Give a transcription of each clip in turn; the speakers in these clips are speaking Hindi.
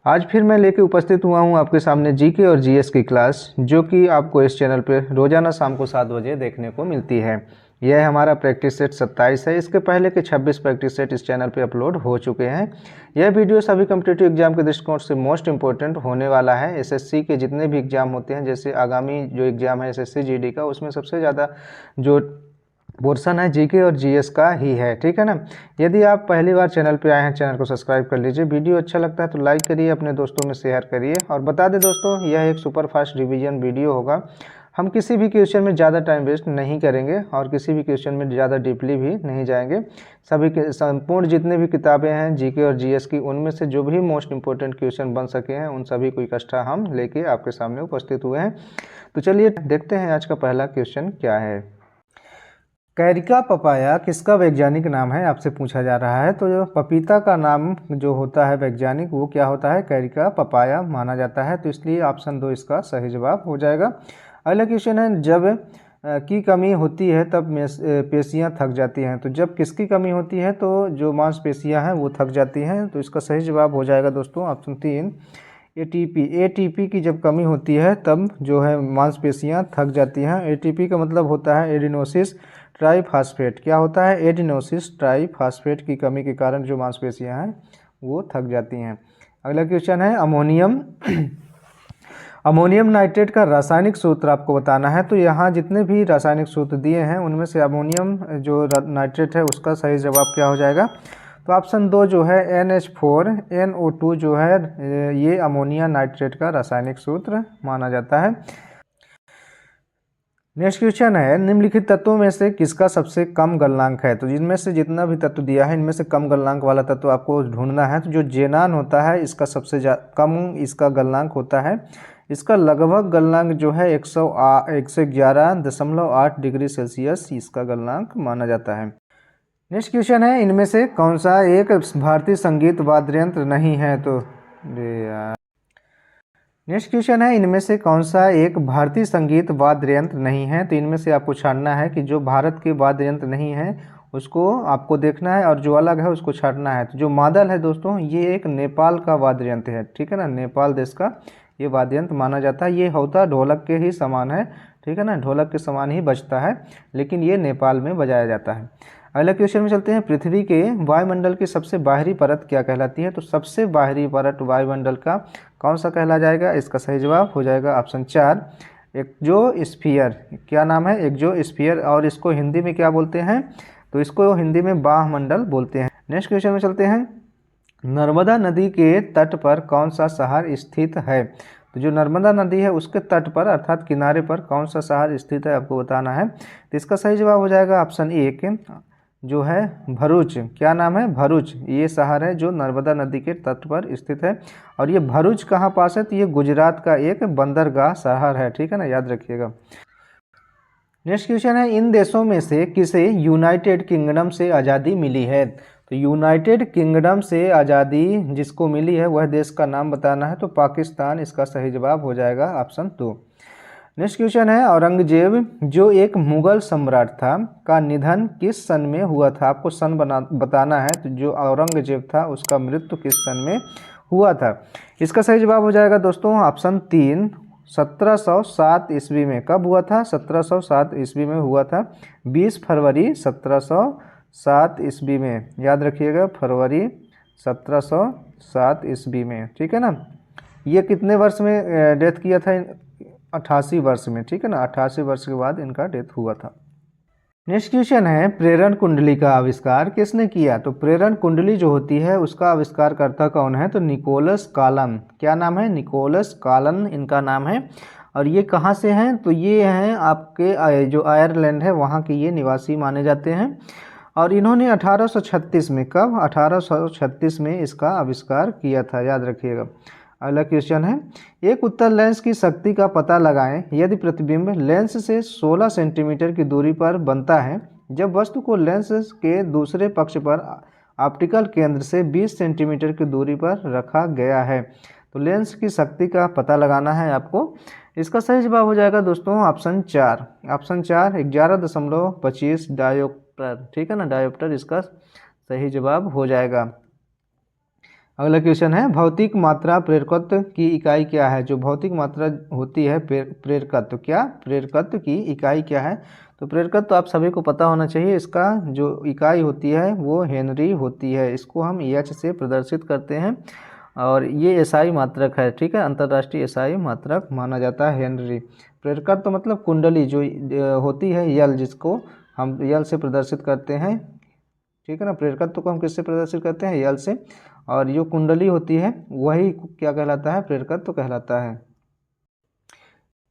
आज फिर मैं लेके उपस्थित हुआ हूँ आपके सामने जीके और जीएस की क्लास, जो कि आपको इस चैनल पर रोज़ाना शाम को 7 बजे देखने को मिलती है। यह हमारा प्रैक्टिस सेट 27 है। इसके पहले के 26 प्रैक्टिस सेट इस चैनल पे अपलोड हो चुके हैं। यह वीडियो सभी कॉम्पिटिटिव एग्जाम के दृष्टिकोण से मोस्ट इंपॉर्टेंट होने वाला है। एसएससी के जितने भी एग्जाम होते हैं, जैसे आगामी जो एग्ज़ाम है एसएससी जीडी का, उसमें सबसे ज़्यादा जो पोर्शन है जीके और जीएस का ही है। ठीक है ना। यदि आप पहली बार चैनल पे आए हैं, चैनल को सब्सक्राइब कर लीजिए। वीडियो अच्छा लगता है तो लाइक करिए, अपने दोस्तों में शेयर करिए। और बता दें दोस्तों, यह एक सुपर फास्ट रिवीजन वीडियो होगा। हम किसी भी क्वेश्चन में ज़्यादा टाइम वेस्ट नहीं करेंगे और किसी भी क्वेश्चन में ज़्यादा डीपली भी नहीं जाएंगे। सभी के संपूर्ण जितने भी किताबें हैं जीके और जीएस की, उनमें से जो भी मोस्ट इंपॉर्टेंट क्वेश्चन बन सके हैं, उन सभी को इकट्ठा हम लेके आपके सामने उपस्थित हुए हैं। तो चलिए देखते हैं आज का पहला क्वेश्चन क्या है। कैरिका पपाया किसका वैज्ञानिक नाम है, आपसे पूछा जा रहा है। तो जो पपीता का नाम जो होता है वैज्ञानिक, वो क्या होता है, कैरिका पपाया माना जाता है। तो इसलिए ऑप्शन 2 इसका सही जवाब हो जाएगा। अगला क्वेश्चन है, जब की कमी होती है तब पेशियां थक जाती हैं। तो जब किसकी कमी होती है, तो जो मांसपेशियां हैं वो थक जाती हैं। तो इसका सही जवाब हो जाएगा दोस्तों ऑप्शन 3 एटीपी की जब कमी होती है तब जो है मांसपेशियां थक जाती हैं। एटीपी का मतलब होता है एडिनोसिस ट्राइफॉस्फेट। क्या होता है, एडिनोसिस ट्राइफॉस्फेट की कमी के कारण जो मांसपेशियां हैं वो थक जाती हैं। अगला क्वेश्चन है, अमोनियम नाइट्रेट का रासायनिक सूत्र आपको बताना है। तो यहाँ जितने भी रासायनिक सूत्र दिए हैं उनमें से अमोनियम जो नाइट्रेट है उसका सही जवाब क्या हो जाएगा। तो ऑप्शन 2 जो है NH4NO2 जो है ये अमोनिया नाइट्रेट का रासायनिक सूत्र माना जाता है। नेक्स्ट क्वेश्चन है, निम्नलिखित तत्वों में से किसका सबसे कम गलनांक है। तो जिनमें से जितना भी तत्व दिया है इनमें से कम गलनांक वाला तत्व आपको ढूंढना है। तो जो जेनान होता है इसका सबसे कम इसका गलनांक होता है। इसका लगभग गलनांक जो है 111.8 डिग्री सेल्सियस इसका गलनांक माना जाता है। नेक्स्ट क्वेश्चन है, इनमें से कौन सा एक भारतीय संगीत वाद्य यंत्र नहीं है। तो नेक्स्ट क्वेश्चन है, इनमें से कौन सा एक भारतीय संगीत वाद्य यंत्र नहीं है। तो इनमें से आपको छांटना है कि जो भारत के वाद्य यंत्र नहीं है उसको आपको देखना है और जो अलग है उसको छांटना है। तो जो मादल है दोस्तों, ये एक नेपाल का वाद्य यंत्र है। ठीक है ना, नेपाल देश का ये वाद्य यंत्र माना जाता है। ये होता ढोलक के ही समान है। ठीक है ना, ढोलक के समान ही बजता है, लेकिन ये नेपाल में बजाया जाता है। अगला क्वेश्चन में चलते हैं, पृथ्वी के वायुमंडल की सबसे बाहरी परत क्या कहलाती है। तो सबसे बाहरी परत वायुमंडल का कौन सा कहला जाएगा। इसका सही जवाब हो जाएगा ऑप्शन 4 एक्सोस्फीयर। क्या नाम है, एक्सोस्फीयर। और इसको हिंदी में क्या बोलते हैं, तो इसको हिंदी में बाह्यमंडल बोलते हैं। नेक्स्ट क्वेश्चन में चलते हैं, नर्मदा नदी के तट पर कौन सा शहर स्थित है। तो जो नर्मदा नदी है उसके तट पर अर्थात किनारे पर कौन सा शहर स्थित है आपको बताना है। तो इसका सही जवाब हो जाएगा ऑप्शन 1 जो है भरूच। क्या नाम है, भरूच। ये शहर है जो नर्मदा नदी के तट पर स्थित है। और ये भरूच कहाँ पास है, तो ये गुजरात का एक बंदरगाह शहर है। ठीक है ना, याद रखिएगा। नेक्स्ट क्वेश्चन है, इन देशों में से किसे यूनाइटेड किंगडम से आज़ादी मिली है। तो यूनाइटेड किंगडम से आज़ादी जिसको मिली है वह देश का नाम बताना है। तो पाकिस्तान इसका सही जवाब हो जाएगा ऑप्शन 2। नेक्स्ट क्वेश्चन है, औरंगजेब जो एक मुगल सम्राट था का निधन किस सन में हुआ था। आपको सन बताना है। तो जो औरंगजेब था उसका मृत्यु किस सन में हुआ था। इसका सही जवाब हो जाएगा दोस्तों ऑप्शन 3 1707 ईस्वी में। कब हुआ था, 1707 ईस्वी में हुआ था। 20 फरवरी 1707 ईस्वी में, याद रखिएगा, फरवरी 1707 ईस्वी में। ठीक है ना। ये कितने वर्ष में डेथ किया था, 88 वर्ष में। ठीक है ना, 88 वर्ष के बाद इनका डेथ हुआ था। नेक्स्ट क्वेश्चन है, प्रेरण कुंडली का आविष्कार किसने किया। तो प्रेरण कुंडली जो होती है उसका आविष्कारकर्ता कौन है। तो निकोलस कॉलन। क्या नाम है, निकोलस कॉलन इनका नाम है। और ये कहाँ से हैं, तो ये हैं आपके जो आयरलैंड है वहाँ के ये निवासी माने जाते हैं। और इन्होंने 1836 में, कब, 1836 में इसका आविष्कार किया था, याद रखिएगा। अगला क्वेश्चन है, एक उत्तल लेंस की शक्ति का पता लगाएं यदि प्रतिबिंब लेंस से 16 सेंटीमीटर की दूरी पर बनता है जब वस्तु को लेंस के दूसरे पक्ष पर ऑप्टिकल केंद्र से 20 सेंटीमीटर की दूरी पर रखा गया है। तो लेंस की शक्ति का पता लगाना है आपको। इसका सही जवाब हो जाएगा दोस्तों ऑप्शन 4। Option 4 11.25 dioptre. ठीक है ना, डायोप्टर इसका सही जवाब हो जाएगा। अगला क्वेश्चन है भौतिक मात्रा प्रेरकत्व की इकाई क्या है। जो भौतिक मात्रा होती है प्रेरकत्व, क्या प्रेरकत्व की इकाई क्या है। तो प्रेरकत्व तो आप सभी को पता होना चाहिए, इसका जो इकाई होती है वो हेनरी होती है। इसको हम एच से प्रदर्शित करते हैं और ये एसआई मात्रक है, ठीक है, अंतर्राष्ट्रीय एसआई मात्रक माना जाता है हेनरी। प्रेरकत्व तो मतलब कुंडली जो होती है यल, जिसको हम यल से प्रदर्शित करते हैं, ठीक है ना। प्रेरकत्व को हम किससे प्रदर्शित करते हैं, यल से, और जो कुंडली होती है वही क्या कहलाता है, प्रेरकत्व कहलाता है।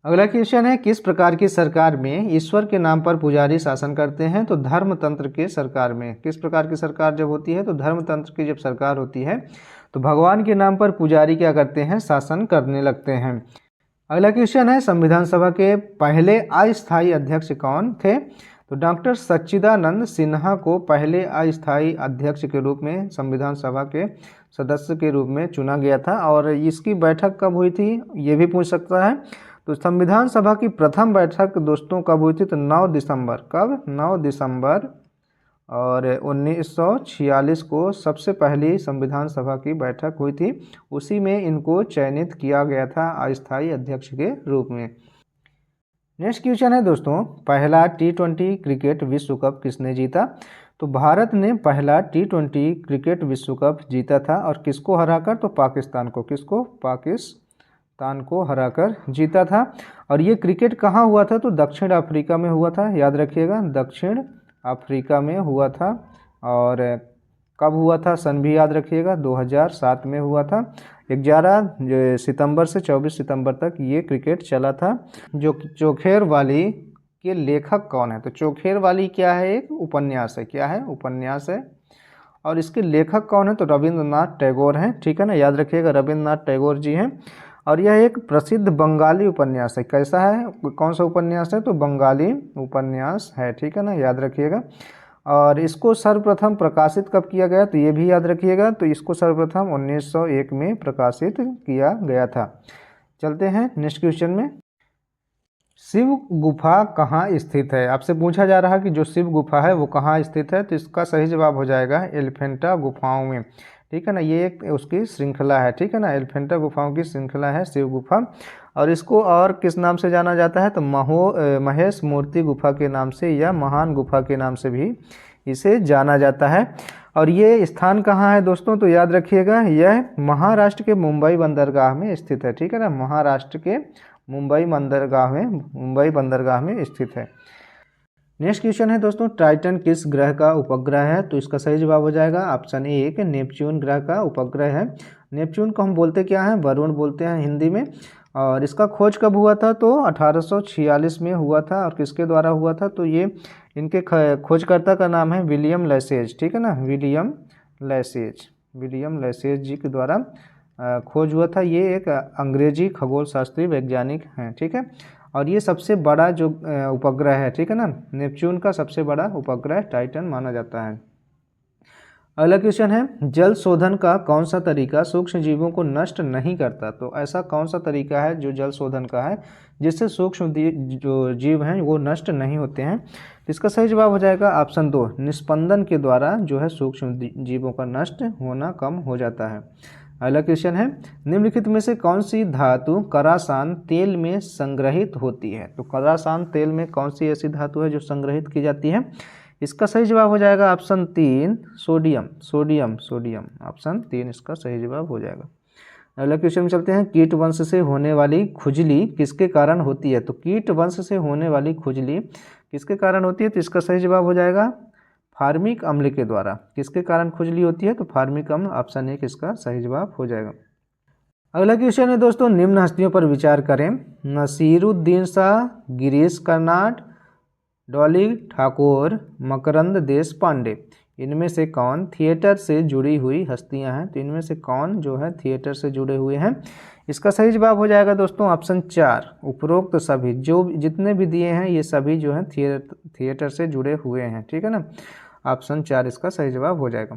अगला क्वेश्चन है किस प्रकार की सरकार में ईश्वर के नाम पर पुजारी शासन करते हैं। तो धर्मतंत्र के सरकार में। किस प्रकार की सरकार जब होती है, तो धर्मतंत्र की जब सरकार होती है तो भगवान के नाम पर पुजारी क्या करते हैं, शासन करने लगते हैं। अगला क्वेश्चन है संविधान सभा के पहले अस्थायी अध्यक्ष कौन थे। तो डॉक्टर सच्चिदानंद सिन्हा को पहले अस्थायी अध्यक्ष के रूप में संविधान सभा के सदस्य के रूप में चुना गया था। और इसकी बैठक कब हुई थी, ये भी पूछ सकता है। तो संविधान सभा की प्रथम बैठक दोस्तों कब हुई थी, तो 9 दिसंबर, कब, 9 दिसंबर और 1946 को सबसे पहली संविधान सभा की बैठक हुई थी। उसी में इनको चयनित किया गया था अस्थायी अध्यक्ष के रूप में। नेक्स्ट क्वेश्चन है दोस्तों पहला T20 क्रिकेट विश्व कप किसने जीता। तो भारत ने पहला T20 क्रिकेट विश्व कप जीता था और किसको हराकर, तो पाकिस्तान को, किसको, पाकिस्तान को हराकर जीता था। और ये क्रिकेट कहाँ हुआ था, तो दक्षिण अफ्रीका में हुआ था, याद रखिएगा, दक्षिण अफ्रीका में हुआ था। और कब हुआ था, सन भी याद रखिएगा, 2007 में हुआ था। 11 सितंबर से 24 सितंबर तक ये क्रिकेट चला था। जो चोखेर वाली के लेखक कौन है, तो चोखेर वाली क्या है, एक उपन्यास है, क्या है, उपन्यास है। और इसके लेखक कौन है, तो रविंद्रनाथ टैगोर हैं, ठीक है ना, याद रखिएगा, रविंद्रनाथ टैगोर जी हैं। और यह एक प्रसिद्ध बंगाली उपन्यास है। कैसा है, कौन सा उपन्यास है, तो बंगाली उपन्यास है, ठीक है ना, याद रखिएगा। और इसको सर्वप्रथम प्रकाशित कब किया गया, तो ये भी याद रखिएगा। तो इसको सर्वप्रथम 1901 में प्रकाशित किया गया था। चलते हैं नेक्स्ट क्वेश्चन में। शिव गुफा कहाँ स्थित है। आपसे पूछा जा रहा है कि जो शिव गुफा है वो कहाँ स्थित है। तो इसका सही जवाब हो जाएगा एलिफेंटा गुफाओं में, ठीक है ना। ये एक उसकी श्रृंखला है, ठीक है ना, एलिफेंटा गुफाओं की श्रृंखला है शिव गुफा। और इसको और किस नाम से जाना जाता है, तो महेश मूर्ति गुफा के नाम से या महान गुफा के नाम से भी इसे जाना जाता है। और ये स्थान कहाँ है दोस्तों, तो याद रखिएगा यह महाराष्ट्र के मुंबई बंदरगाह में स्थित है, ठीक है ना, महाराष्ट्र के मुंबई बंदरगाह में स्थित है। नेक्स्ट क्वेश्चन है दोस्तों टाइटन किस ग्रह का उपग्रह है। तो इसका सही जवाब हो जाएगा ऑप्शन ए, नेपच्यून ग्रह का उपग्रह है। नेपच्यून को हम बोलते क्या हैं, वरुण बोलते हैं हिंदी में। और इसका खोज कब हुआ था, तो 1846 में हुआ था। और किसके द्वारा हुआ था, तो ये इनके खोजकर्ता का नाम है विलियम लैसेज, ठीक है ना, विलियम लैसेज जी के द्वारा खोज हुआ था। ये एक अंग्रेजी खगोल शास्त्री वैज्ञानिक हैं, ठीक है। और ये सबसे बड़ा जो उपग्रह है, ठीक है ना, नेपच्यून का सबसे बड़ा उपग्रह टाइटन माना जाता है। अगला क्वेश्चन है जल शोधन का कौन सा तरीका सूक्ष्म जीवों को नष्ट नहीं करता। तो ऐसा कौन सा तरीका है जो जल शोधन का है जिससे सूक्ष्म जो जीव हैं वो नष्ट नहीं होते हैं। इसका सही जवाब हो जाएगा ऑप्शन 2, निस्पंदन के द्वारा जो है सूक्ष्म जीवों का नष्ट होना कम हो जाता है। अगला क्वेश्चन है निम्नलिखित में से कौन सी धातु करासान तेल में संग्रहित होती है। तो करासान तेल में कौन सी ऐसी धातु है जो संग्रहित की जाती है। इसका सही जवाब हो जाएगा ऑप्शन 3, सोडियम। ऑप्शन 3 इसका सही जवाब हो जाएगा। अगला क्वेश्चन में चलते हैं कीट वंश से होने वाली खुजली किसके कारण होती है। तो कीट वंश से होने वाली खुजली किसके कारण होती है। तो इसका सही जवाब हो जाएगा फार्मिक अम्ल के द्वारा। किसके कारण खुजली होती है, तो फार्मिक अम्ल, ऑप्शन 1 इसका सही जवाब हो जाएगा। अगला क्वेश्चन है दोस्तों निम्न हस्तियों पर विचार करें। नसीरुद्दीन शाह, गिरीश कर्नाड, डॉली ठाकुर, मकरंद देश पांडे, इनमें से कौन थिएटर से जुड़ी हुई हस्तियां हैं। तो इनमें से कौन जो है थिएटर से जुड़े हुए हैं। इसका सही जवाब हो जाएगा दोस्तों ऑप्शन 4, उपरोक्त सभी जो जितने भी दिए हैं ये सभी जो है थिएटर से जुड़े हुए हैं, ठीक है ना, ऑप्शन 4 इसका सही जवाब हो जाएगा।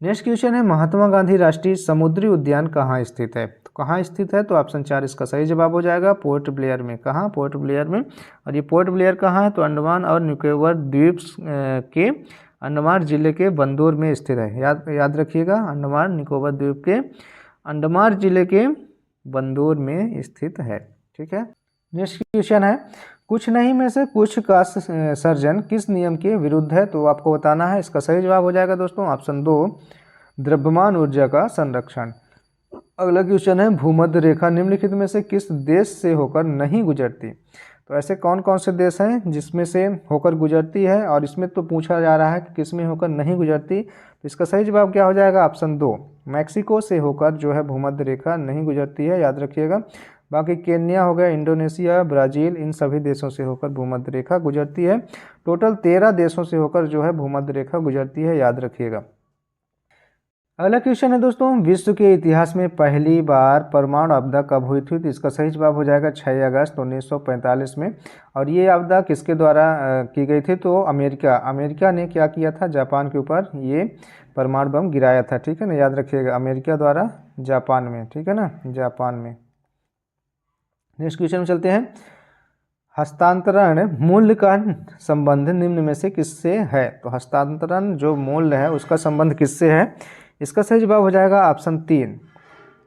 नेक्स्ट क्वेश्चन है महात्मा गांधी राष्ट्रीय समुद्री उद्यान कहाँ स्थित है। तो कहाँ स्थित है, तो ऑप्शन 4 इसका सही जवाब हो जाएगा पोर्ट ब्लेयर में। कहाँ, पोर्ट ब्लेयर में। और ये पोर्ट ब्लेयर कहाँ है, तो अंडमान और निकोबार द्वीप के अंडमान जिले के बंदूर में स्थित है। याद रखिएगा, अंडमान निकोबार द्वीप के अंडमान जिले के बंदूर में स्थित है। ठीक है। नेक्स्ट क्वेश्चन है, कुछ नहीं में से कुछ का सर्जन किस नियम के विरुद्ध है? तो आपको बताना है। इसका सही जवाब हो जाएगा दोस्तों ऑप्शन 2, द्रव्यमान ऊर्जा का संरक्षण। अगला क्वेश्चन है, भूमध्य रेखा निम्नलिखित में से किस देश से होकर नहीं गुजरती? तो ऐसे कौन कौन से देश हैं जिसमें से होकर गुजरती है, और इसमें तो पूछा जा रहा है कि किस में होकर नहीं गुजरती। तो इसका सही जवाब क्या हो जाएगा? ऑप्शन 2, मैक्सिको से होकर जो है भूमध्य रेखा नहीं गुजरती है। याद रखिएगा। बाकी केन्या हो गया, इंडोनेशिया, ब्राज़ील, इन सभी देशों से होकर भूमध्य रेखा गुजरती है। टोटल 13 देशों से होकर जो है भूमध्य रेखा गुजरती है। याद रखिएगा। अगला क्वेश्चन है दोस्तों, विश्व के इतिहास में पहली बार परमाणु आपदा कब हुई थी? तो इसका सही जवाब हो जाएगा 6 अगस्त 1945 में। और ये आपदा किसके द्वारा की गई थी? तो अमेरिका ने क्या किया था? जापान के ऊपर ये परमाणु बम गिराया था। ठीक है ना, याद रखिएगा, अमेरिका द्वारा जापान में। ठीक है ना, जापान में। नेक्स्ट क्वेश्चन में चलते हैं, हस्तांतरण मूल्य का संबंध निम्न में से किससे है? तो हस्तांतरण जो मूल्य है उसका संबंध किससे है? इसका सही जवाब हो जाएगा ऑप्शन 3,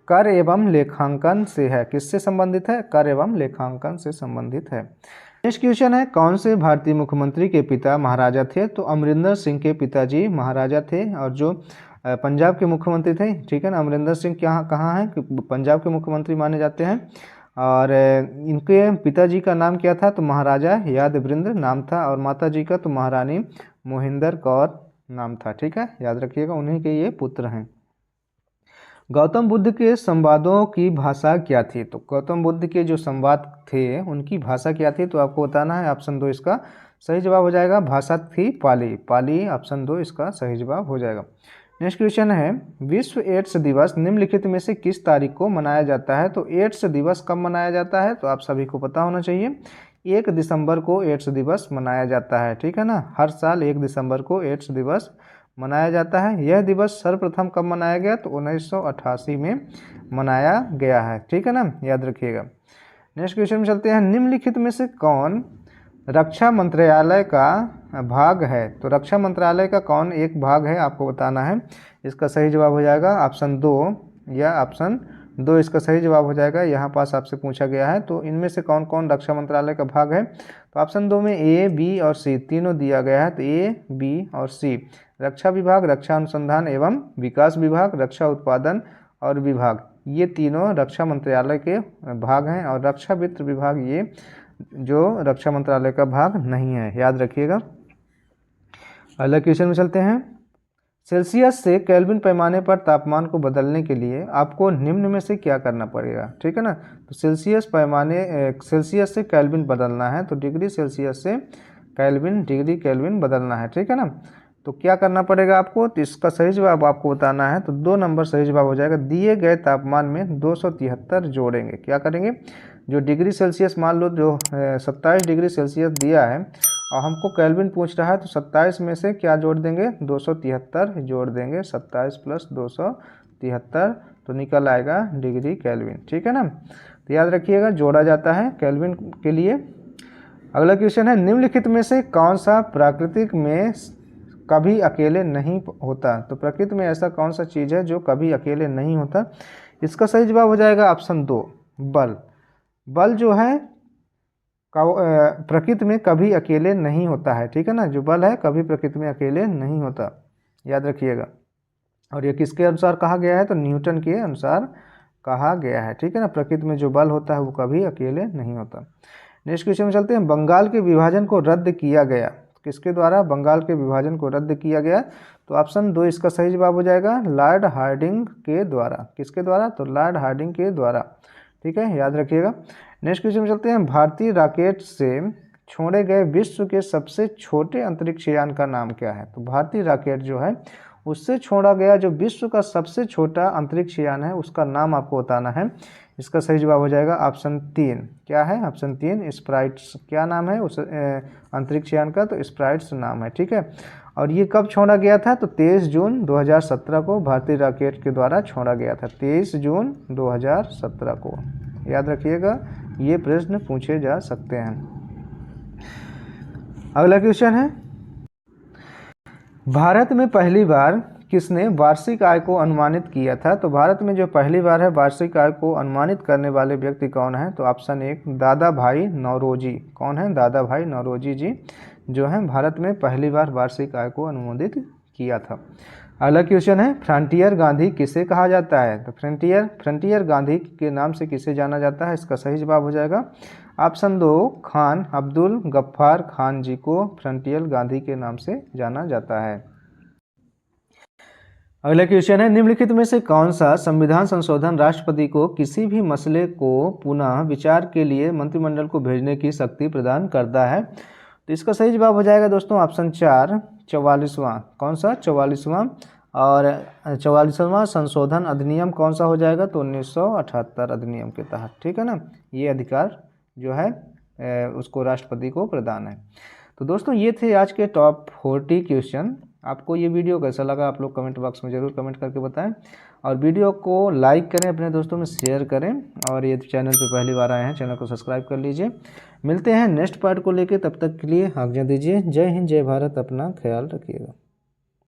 कर एवं लेखांकन से है। किससे संबंधित है? कर एवं लेखांकन से संबंधित है। नेक्स्ट क्वेश्चन है, कौन से भारतीय मुख्यमंत्री के पिता महाराजा थे? तो अमरिंदर सिंह के पिताजी महाराजा थे। और जो पंजाब के मुख्यमंत्री थे, ठीक है ना, अमरिंदर सिंह कहाँ हैं? पंजाब के मुख्यमंत्री माने जाते हैं। और इनके पिताजी का नाम क्या था? तो महाराजा यादवृंद्र नाम था। और माताजी का तो महारानी मोहिंदर कौर नाम था। ठीक है, याद रखिएगा, उन्हीं के ये पुत्र हैं। गौतम बुद्ध के संवादों की भाषा क्या थी? तो गौतम बुद्ध के जो संवाद थे उनकी भाषा क्या थी? तो आपको बताना है। ऑप्शन 2 इसका सही जवाब हो जाएगा। भाषा थी पाली। ऑप्शन 2 इसका सही जवाब हो जाएगा। नेक्स्ट क्वेश्चन है, विश्व एड्स दिवस निम्नलिखित में से किस तारीख को मनाया जाता है? तो एड्स दिवस कब मनाया जाता है? तो आप सभी को पता होना चाहिए, 1 दिसंबर को एड्स दिवस मनाया जाता है। ठीक है ना, हर साल 1 दिसंबर को एड्स दिवस मनाया जाता है। यह दिवस सर्वप्रथम कब मनाया गया? तो 1988 में मनाया गया है। ठीक है ना, याद रखिएगा। नेक्स्ट क्वेश्चन में चलते हैं, निम्नलिखित में से कौन रक्षा मंत्रालय का भाग है? तो रक्षा मंत्रालय का कौन एक भाग है? आपको बताना है। इसका सही जवाब हो जाएगा ऑप्शन 2 या ऑप्शन 2 इसका सही जवाब हो जाएगा। यहाँ पास आपसे पूछा गया है। तो इनमें से कौन कौन रक्षा मंत्रालय का भाग है? तो ऑप्शन 2 में ए, बी और सी तीनों दिया गया है। तो ए, बी और सी, रक्षा विभाग, रक्षा अनुसंधान एवं विकास विभाग, रक्षा उत्पादन और विभाग, ये तीनों रक्षा मंत्रालय के भाग हैं। और रक्षा वित्त विभाग ये जो रक्षा मंत्रालय का भाग नहीं है। याद रखिएगा। अगला क्वेश्चन में चलते हैं, सेल्सियस से केल्विन पैमाने पर तापमान को बदलने के लिए आपको निम्न में से क्या करना पड़ेगा? ठीक है ना, तो सेल्सियस से केल्विन बदलना है। तो डिग्री सेल्सियस से डिग्री केल्विन बदलना है। ठीक है ना, तो क्या करना पड़ेगा आपको? तो इसका सही जवाब आपको बताना है। तो 2 नंबर सही जवाब हो जाएगा। दिए गए तापमान में 273 जोड़ेंगे। क्या करेंगे? जो डिग्री सेल्सियस मान लो जो 27 डिग्री सेल्सियस दिया है और हमको केल्विन पूछ रहा है, तो 27 में से क्या जोड़ देंगे? 273 जोड़ देंगे। 27 + 273 तो निकल आएगा डिग्री केल्विन। ठीक है ना, तो याद रखिएगा, जोड़ा जाता है केल्विन के लिए। अगला क्वेश्चन है, निम्नलिखित में से कौन सा प्राकृतिक में कभी अकेले नहीं होता? तो प्रकृति में ऐसा कौन सा चीज़ है जो कभी अकेले नहीं होता? इसका सही जवाब हो जाएगा ऑप्शन 2, बल जो है प्रकृति में कभी अकेले नहीं होता है। ठीक है ना, जो बल है कभी प्रकृति में अकेले नहीं होता। याद रखिएगा। और ये किसके अनुसार कहा गया है? तो न्यूटन के अनुसार कहा गया है। ठीक है ना, प्रकृति में जो बल होता है वो कभी अकेले नहीं होता। नेक्स्ट क्वेश्चन में चलते हैं, बंगाल के विभाजन को रद्द किया गया किसके द्वारा? बंगाल के विभाजन को रद्द किया गया। तो ऑप्शन 2 इसका सही जवाब हो जाएगा, लॉर्ड हार्डिंग के द्वारा। किसके द्वारा? तो लॉर्ड हार्डिंग के द्वारा। ठीक है, याद रखिएगा। नेक्स्ट क्वेश्चन में चलते हैं, भारतीय रॉकेट से छोड़े गए विश्व के सबसे छोटे अंतरिक्ष यान का नाम क्या है? तो भारतीय रॉकेट जो है उससे छोड़ा गया जो विश्व का सबसे छोटा अंतरिक्ष यान है उसका नाम आपको बताना है। इसका सही जवाब हो जाएगा ऑप्शन 3। क्या है? Option 3 sprites. क्या नाम है उस अंतरिक्ष यान का? तो स्प्राइट्स नाम है। ठीक है, और ये कब छोड़ा गया था? तो 23 जून 2017 को भारतीय रॉकेट के द्वारा छोड़ा गया था। 23 जून 2017 को। याद रखिएगा, ये प्रश्न पूछे जा सकते हैं। अगला क्वेश्चन है, भारत में पहली बार किसने वार्षिक आय को अनुमानित किया था? तो भारत में जो पहली बार है वार्षिक आय को अनुमानित करने वाले व्यक्ति कौन है? तो ऑप्शन 1 दादा भाई नौरोजी। कौन है? दादा भाई नौरोजी जी जो है भारत में पहली बार वार्षिक आय को अनुमोदित किया था। अगला क्वेश्चन है फ्रंटियर गांधी किसे कहा जाता है? तो फ्रंटियर गांधी के नाम से किसे जाना जाता है? इसका सही जवाब हो जाएगा ऑप्शन 2 खान अब्दुल गफ्फार खान जी को फ्रंटियर गांधी के नाम से जाना जाता है। अगला क्वेश्चन है निम्नलिखित में से कौन सा संविधान संशोधन राष्ट्रपति को किसी भी मसले को पुनः विचार के लिए मंत्रिमंडल को भेजने की शक्ति प्रदान करता है? तो इसका सही जवाब हो जाएगा दोस्तों ऑप्शन 4 44वां। कौन सा? 44वां। और 44वां संशोधन अधिनियम कौन सा हो जाएगा? तो 1978 अधिनियम के तहत, ठीक है ना। ये अधिकार जो है उसको राष्ट्रपति को प्रदान है। तो दोस्तों ये थे आज के टॉप 40 क्वेश्चन। आपको ये वीडियो कैसा लगा आप लोग कमेंट बॉक्स में ज़रूर कमेंट करके बताएं और वीडियो को लाइक करें, अपने दोस्तों में शेयर करें और ये चैनल पे पहली बार आए हैं चैनल को सब्सक्राइब कर लीजिए। मिलते हैं नेक्स्ट पार्ट को लेके, तब तक के लिए आज्ञा दीजिए। जय हिंद जय भारत, अपना ख्याल रखिएगा।